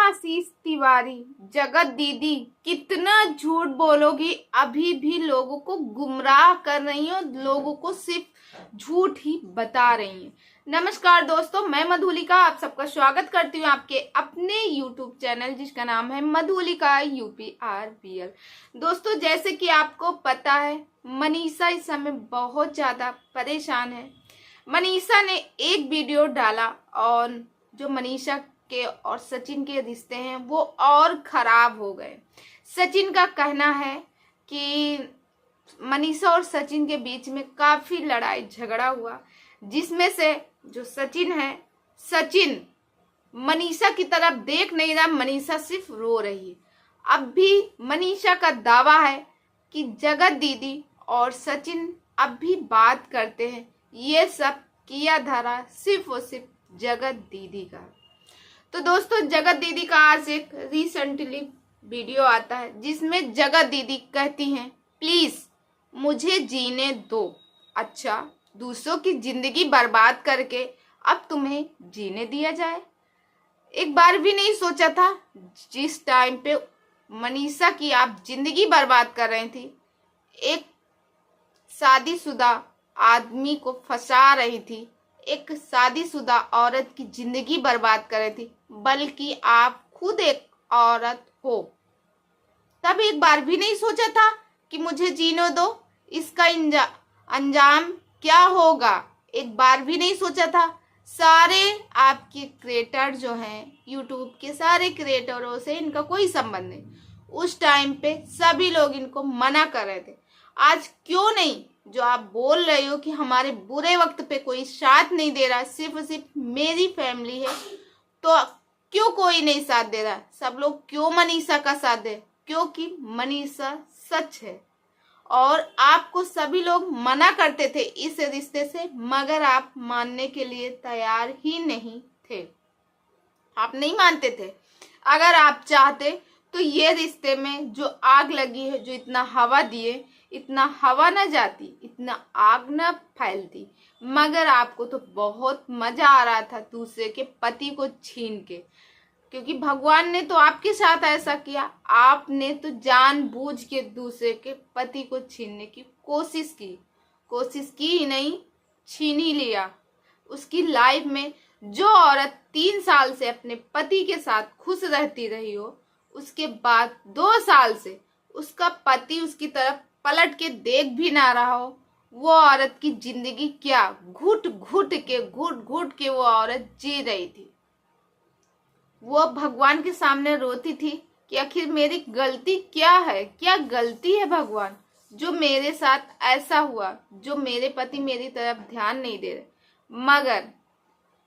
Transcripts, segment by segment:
आशीष तिवारी, जगत दीदी कितना झूठ बोलोगी, अभी भी लोगों को गुमराह कर रही हो, लोगों को सिर्फ झूठ ही बता रही हैं। नमस्कार दोस्तों, मैं मधुलिका आप सबका स्वागत करती हूँ आपके अपने YouTube चैनल जिसका नाम है मधुलिका UPRPL। दोस्तों, जैसे कि आपको पता है, मनीषा इस समय बहुत ज्यादा परेशान है। मनीषा ने एक वीडियो डाला और जो मनीषा के और सचिन के रिश्ते हैं वो और खराब हो गए। सचिन का कहना है कि मनीषा और सचिन के बीच में काफी लड़ाई झगड़ा हुआ, जिसमें से जो सचिन है, सचिन मनीषा की तरफ देख नहीं रहा, मनीषा सिर्फ रो रही है। अब भी मनीषा का दावा है कि जगत दीदी और सचिन अब भी बात करते हैं। ये सब किया धरा सिर्फ और सिर्फ जगत दीदी का। तो दोस्तों, जगत दीदी का आज एक रिसेंटली वीडियो आता है जिसमें जगत दीदी कहती हैं, प्लीज मुझे जीने दो। अच्छा, दूसरों की जिंदगी बर्बाद करके अब तुम्हें जीने दिया जाए? एक बार भी नहीं सोचा था जिस टाइम पे मनीषा की आप जिंदगी बर्बाद कर रही थी, एक शादीशुदा आदमी को फंसा रही थी, एक शादीशुदा औरत की जिंदगी बर्बाद कर रही थी, बल्कि आप खुद एक औरत हो। तब एक बार भी नहीं सोचा था कि मुझे जीने दो, इसका अंजाम क्या होगा? एक बार भी नहीं सोचा था। सारे आपके क्रिएटर जो हैं, यूट्यूब के सारे क्रिएटरों से इनका कोई संबंध नहीं। उस टाइम पे सभी लोग इनको मना कर रहे थे। आज क्यों नहीं, जो आप बोल रहे हो कि हमारे बुरे वक्त पे कोई साथ नहीं दे रहा, सिर्फ मेरी फैमिली है, तो क्यों कोई नहीं साथ दे रहा? सब लोग क्यों मनीषा का साथ दे? क्योंकि मनीषा सच है और आपको सभी लोग मना करते थे इस रिश्ते से, मगर आप मानने के लिए तैयार ही नहीं थे। आप नहीं मानते थे। अगर आप चाहते तो ये रिश्ते में जो आग लगी है, जो इतना हवा दिए, इतना हवा न जाती, इतना आग न फैलती। मगर आपको तो बहुत मजा आ रहा था दूसरे के पति को छीन के, क्योंकि भगवान ने तो आपके साथ ऐसा किया। आपने तो जानबूझ के दूसरे के पति को छीनने की कोशिश की ही नहीं, छीन ही लिया। उसकी लाइफ में जो औरत 3 साल से अपने पति के साथ खुश रहती रही हो, उसके बाद 2 साल से उसका पति उसकी तरफ पलट के देख भी ना रहा हो, वो औरत की जिंदगी क्या घुट घुट के वो औरत जी रही थी। वो भगवान के सामने रोती थी कि आखिर मेरी गलती क्या है? क्या गलती है भगवान, जो मेरे साथ ऐसा हुआ, जो मेरे पति मेरी तरफ ध्यान नहीं दे रहे।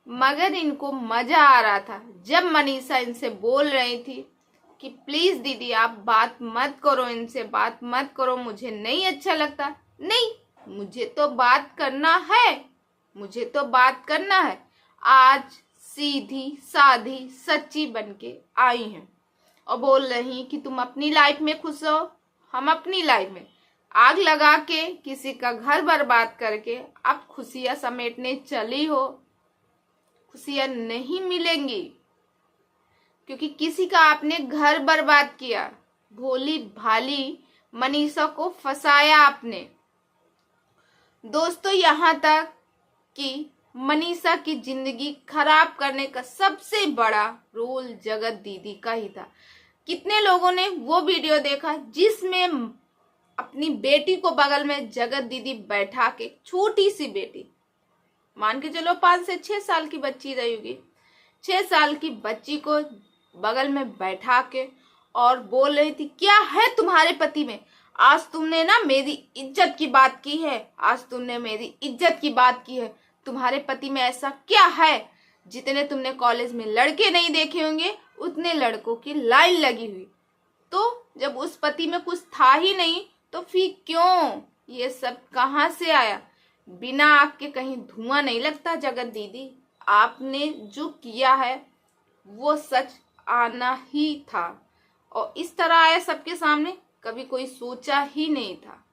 मगर इनको मजा आ रहा था जब मनीषा इनसे बोल रही थी कि प्लीज दीदी आप बात मत करो, इनसे बात मत करो, मुझे नहीं अच्छा लगता। नहीं, मुझे तो बात करना है। आज सीधी साधी सच्ची बनके आई हैं और बोल रही कि तुम अपनी लाइफ में खुश हो, हम अपनी लाइफ में। आग लगा के किसी का घर बर्बाद करके आप खुशियां समेटने चली हो, खुशियां नहीं मिलेंगी, क्योंकि किसी का आपने घर बर्बाद किया। भोली भाली मनीषा को फंसाया आपने। दोस्तों, यहाँ तक कि मनीषा की जिंदगी खराब करने का सबसे बड़ा रोल जगत दीदी का ही था। कितने लोगों ने वो वीडियो देखा जिसमें अपनी बेटी को बगल में जगत दीदी बैठा के, छोटी सी बेटी, मान के चलो 5 से 6 साल की बच्ची रही होगी, 6 साल की बच्ची को बगल में बैठा के और बोल रही थी, क्या है तुम्हारे पति में? आज तुमने ना मेरी इज्जत की बात की है, आज तुमने मेरी इज्जत की बात की है। तुम्हारे पति में ऐसा क्या है? जितने तुमने कॉलेज में लड़के नहीं देखे होंगे, उतने लड़कों की लाइन लगी हुई। तो जब उस पति में कुछ था ही नहीं, तो फिर क्यों ये सब कहाँ से आया? बिना आग के कहीं धुआं नहीं लगता। जगत दीदी, आपने जो किया है वो सच आना ही था और इस तरह आया सबके सामने, कभी कोई सोचा ही नहीं था।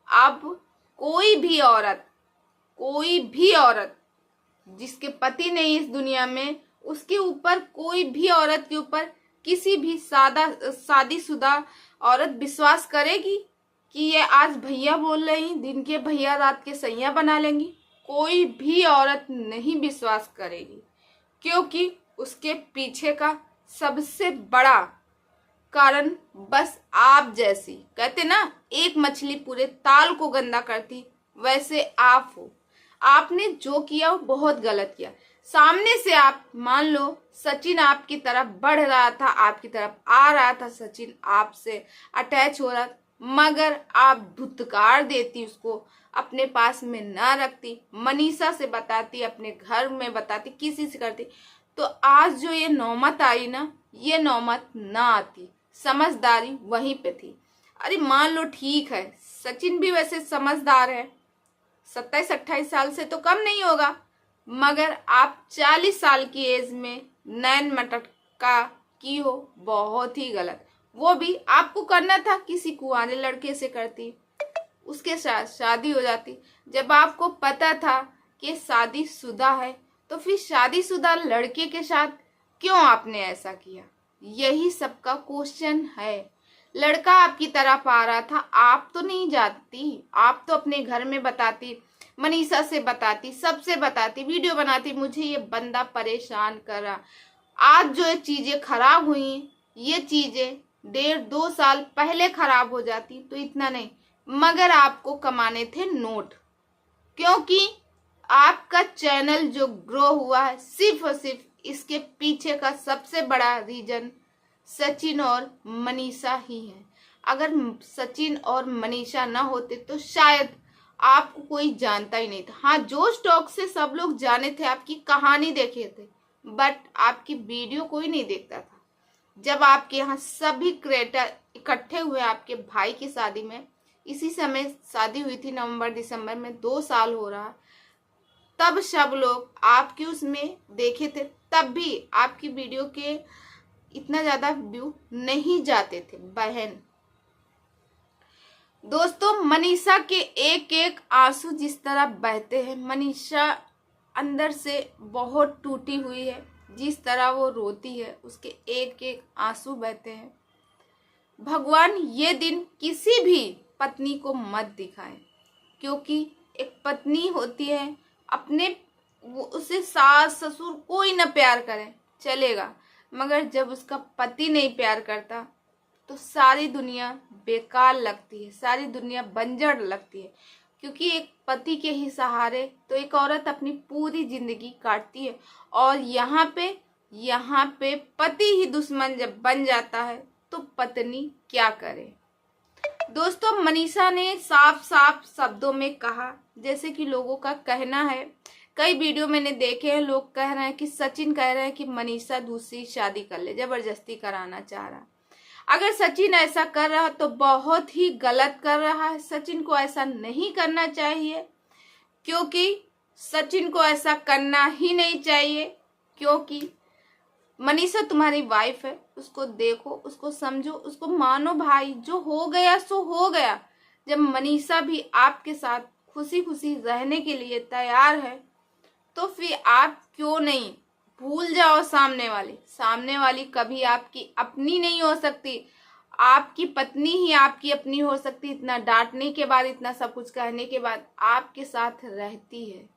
अब कोई भी औरत जिसके पति नहीं इस दुनिया में, उसके ऊपर, कोई भी औरत के ऊपर किसी भी शादीशुदा औरत विश्वास करेगी कि ये आज भैया बोल रही, दिन के भैया रात के सैया बना लेंगी? कोई भी औरत नहीं विश्वास करेगी, क्योंकि उसके पीछे का सबसे बड़ा कारण बस आप जैसी, कहते ना एक मछली पूरे ताल को गंदा करती, वैसे आप हो। आपने जो किया वो बहुत गलत किया। सामने से आप मान लो सचिन आपकी तरफ बढ़ रहा था, आपकी तरफ आ रहा था, सचिन आपसे अटैच हो रहा था, मगर आप धुतकार देती, उसको अपने पास में ना रखती, मनीषा से बताती, अपने घर में बताती, किसी से करती, तो आज जो ये नौबत आई ना, ये नौबत ना आती। समझदारी वहीं पे थी। अरे मान लो ठीक है, सचिन भी वैसे समझदार है, 27-28 साल से तो कम नहीं होगा, मगर आप 40 साल की एज में नैन मटका की हो, बहुत ही गलत। वो भी आपको करना था, किसी कुंवारे लड़के से करती, उसके साथ शादी हो जाती। जब आपको पता था कि शादीशुदा है, तो फिर शादीशुदा लड़के के साथ क्यों आपने ऐसा किया? यही सबका क्वेश्चन है। लड़का आपकी तरफ आ रहा था, आप तो नहीं जाती, आप तो अपने घर में बताती, मनीषा से बताती, सबसे बताती, वीडियो बनाती, मुझे ये बंदा परेशान कर रहा। आज जो ये चीजें खराब हुई, ये चीजें 1.5-2 साल पहले खराब हो जाती तो इतना नहीं, मगर आपको कमाने थे नोट। क्योंकि आपका चैनल जो ग्रो हुआ है, सिर्फ और सिर्फ इसके पीछे का सबसे बड़ा रीजन सचिन और मनीषा ही है। अगर सचिन और मनीषा ना होते तो शायद आपको कोई जानता ही नहीं था। हाँ, जोश टॉक से सब लोग जाने थे, आपकी कहानी देखे थे, बट आपकी वीडियो कोई नहीं देखता था। जब आपके यहाँ सभी क्रिएटर इकट्ठे हुए आपके भाई की शादी में, इसी समय शादी हुई थी नवंबर दिसंबर में, 2 साल हो रहा, तब सब लोग आपकी उसमें देखे थे, तब भी आपकी वीडियो के इतना ज्यादा व्यू नहीं जाते थे। बहन दोस्तों, मनीषा के एक एक आंसू जिस तरह बहते हैं, मनीषा अंदर से बहुत टूटी हुई है, जिस तरह वो रोती है, उसके एक एक आंसू बहते हैं। भगवान ये दिन किसी भी पत्नी को मत दिखाए, क्योंकि एक पत्नी होती है, अपने उसे सास ससुर कोई ना प्यार करे चलेगा, मगर जब उसका पति नहीं प्यार करता तो सारी दुनिया बेकार लगती है, सारी दुनिया बंजर लगती है। क्योंकि एक पति के ही सहारे तो एक औरत अपनी पूरी जिंदगी काटती है, और यहाँ पे पति ही दुश्मन जब बन जाता है तो पत्नी क्या करे। दोस्तों, मनीषा ने साफ साफ शब्दों में कहा, जैसे कि लोगों का कहना है, कई वीडियो मैंने देखे हैं, लोग कह रहे हैं कि सचिन कह रहे हैं कि मनीषा दूसरी शादी कर ले, जबरदस्ती कराना चाह रहा। अगर सचिन ऐसा कर रहा तो बहुत ही गलत कर रहा है। सचिन को ऐसा नहीं करना चाहिए, क्योंकि सचिन को ऐसा करना ही नहीं चाहिए, क्योंकि मनीषा तुम्हारी वाइफ है, उसको देखो, उसको समझो, उसको मानो भाई। जो हो गया सो हो गया। जब मनीषा भी आपके साथ खुशी खुशी रहने के लिए तैयार है, तो फिर आप क्यों नहीं भूल जाओ सामने वाली कभी आपकी अपनी नहीं हो सकती, आपकी पत्नी ही आपकी अपनी हो सकती। इतना डांटने के बाद, इतना सब कुछ कहने के बाद आपके साथ रहती है।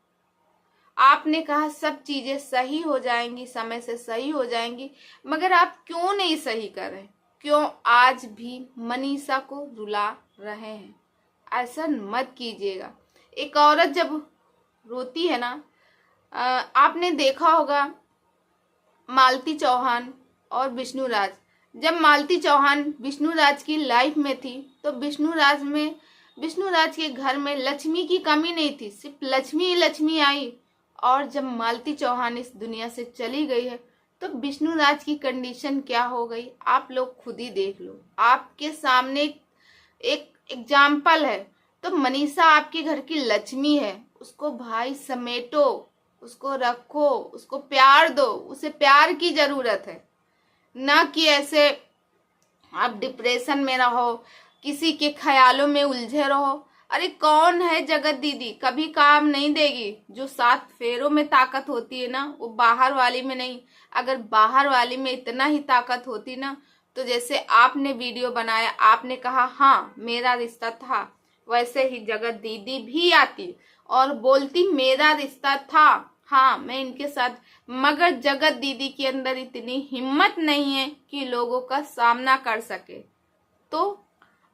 आपने कहा सब चीजें सही हो जाएंगी, समय से सही हो जाएंगी, मगर आप क्यों नहीं सही कर रहे? क्यों आज भी मनीषा को रुला रहे हैं? ऐसा मत कीजिएगा। एक औरत जब रोती है ना, आपने देखा होगा मालती चौहान और विष्णुराज। जब मालती चौहान विष्णुराज की लाइफ में थी, तो विष्णुराज के घर में लक्ष्मी की कमी नहीं थी, सिर्फ लक्ष्मी ही लक्ष्मी आई। और जब मालती चौहान इस दुनिया से चली गई है, तो विष्णुराज की कंडीशन क्या हो गई, आप लोग खुद ही देख लो। आपके सामने एक एग्जाम्पल है। तो मनीषा आपके घर की लक्ष्मी है, उसको भाई समेटो, उसको रखो, उसको प्यार दो, उसे प्यार की जरूरत है, ना कि ऐसे आप डिप्रेशन में रहो, किसी के ख्यालों में उलझे रहो। अरे कौन है जगत दीदी, कभी काम नहीं देगी। जो 7 फेरों में ताकत होती है ना, वो बाहर वाली में नहीं। अगर बाहर वाली में इतना ही ताकत होती ना, तो जैसे आपने वीडियो बनाया, आपने कहा हाँ मेरा रिश्ता था, वैसे ही जगत दीदी भी आती और बोलती मेरा रिश्ता था, हाँ मैं इनके साथ। मगर जगत दीदी के अंदर इतनी हिम्मत नहीं है कि लोगों का सामना कर सके। तो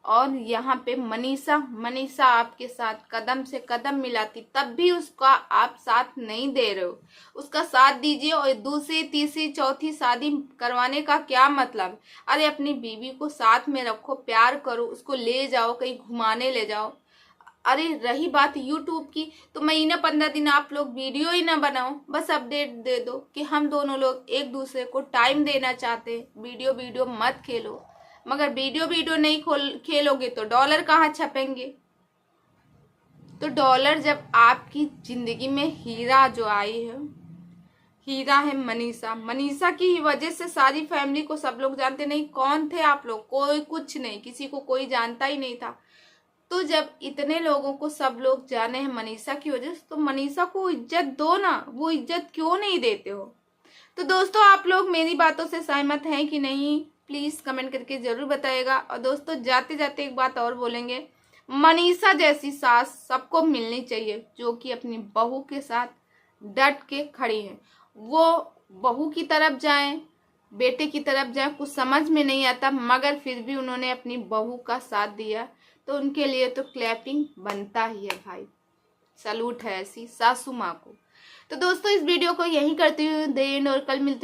और यहाँ पे मनीषा आपके साथ कदम से कदम मिलाती, तब भी उसका आप साथ नहीं दे रहे हो। उसका साथ दीजिए। और दूसरी तीसरी चौथी शादी करवाने का क्या मतलब? अरे अपनी बीवी को साथ में रखो, प्यार करो, उसको ले जाओ, कहीं घुमाने ले जाओ। अरे रही बात यूट्यूब की, तो महीना 15 दिन आप लोग वीडियो ही ना बनाओ, बस अपडेट दे दो कि हम दोनों लोग एक दूसरे को टाइम देना चाहते हैं, वीडियो मत खेलो। मगर वीडियो नहीं खेलोगे तो डॉलर कहाँ छपेंगे? तो डॉलर जब आपकी जिंदगी में हीरा जो आई है, हीरा है मनीषा की ही वजह से सारी फैमिली को सब लोग जानते। नहीं कौन थे आप लोग? कोई कुछ नहीं, किसी को कोई जानता ही नहीं था। तो जब इतने लोगों को सब लोग जाने हैं मनीषा की वजह से, तो मनीषा को इज्जत दो ना। वो इज्जत क्यों नहीं देते हो? तो दोस्तों आप लोग मेरी बातों से सहमत हैं कि नहीं, प्लीज कमेंट करके जरूर बताइएगा। और दोस्तों जाते जाते एक बात और बोलेंगे, मनीषा जैसी सास सबको मिलनी चाहिए, जो कि अपनी बहू के साथ डट के खड़ी है। वो बहू की तरफ जाएं, बेटे की तरफ जाएं, कुछ समझ में नहीं आता, मगर फिर भी उन्होंने अपनी बहू का साथ दिया, तो उनके लिए तो क्लैपिंग बनता ही है भाई। सलूट है ऐसी सासू माँ को। तो दोस्तों इस वीडियो को यहीं करती हूँ देन, और कल मिलती हूँ।